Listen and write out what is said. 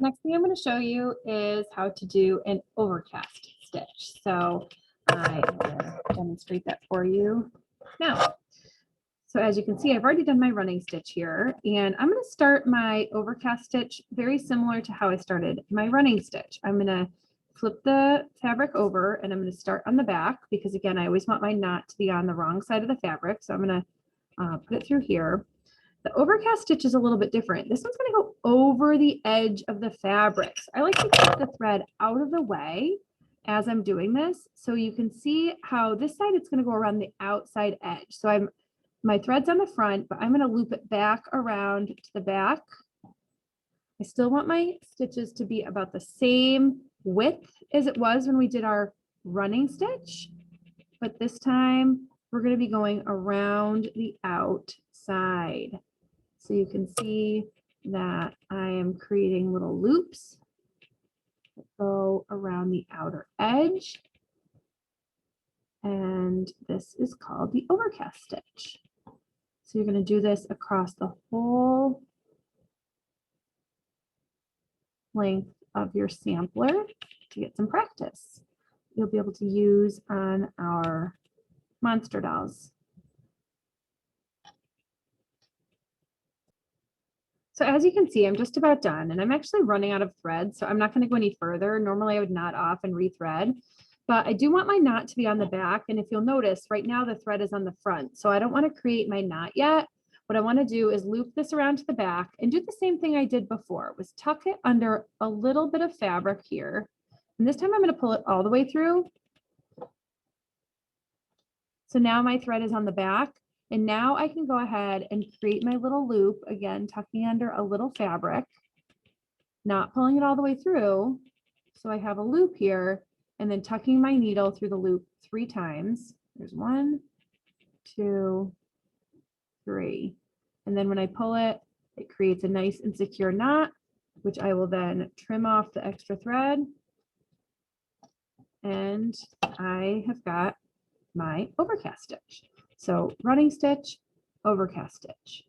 Next thing I'm going to show you is how to do an overcast stitch. So I will demonstrate that for you now. So as you can see, I've already done my running stitch here, and I'm going to start my overcast stitch very similar to how I started my running stitch. I'm going to flip the fabric over and I'm going to start on the back because again, I always want my knot to be on the wrong side of the fabric. So I'm going to put it through here. The overcast stitch is a little bit different. This one's going to go over the edge of the fabrics. I like to keep the thread out of the way as I'm doing this. So you can see how this side, it's going to go around the outside edge. So my thread's on the front, but I'm going to loop it back around to the back. I still want my stitches to be about the same width as it was when we did our running stitch, but this time we're going to be going around the outside. So you can see that I am creating little loops that go around the outer edge. And this is called the overcast stitch. So you're going to do this across the whole length of your sampler to get some practice. You'll be able to use on our monster dolls. So as you can see, I'm just about done and I'm actually running out of thread, so I'm not going to go any further. Normally I would knot off and rethread, but I do want my knot to be on the back. And if you'll notice right now the thread is on the front, so I don't want to create my knot yet. What I want to do is loop this around to the back and do the same thing I did before, was tuck it under a little bit of fabric here. And this time I'm going to pull it all the way through. So now my thread is on the back. And now I can go ahead and create my little loop, again, tucking under a little fabric, not pulling it all the way through. So I have a loop here and then tucking my needle through the loop 3 times. There's 1, 2, 3. And then when I pull it, it creates a nice and secure knot, which I will then trim off the extra thread. And I have got my overcast stitch. So running stitch, overcast stitch,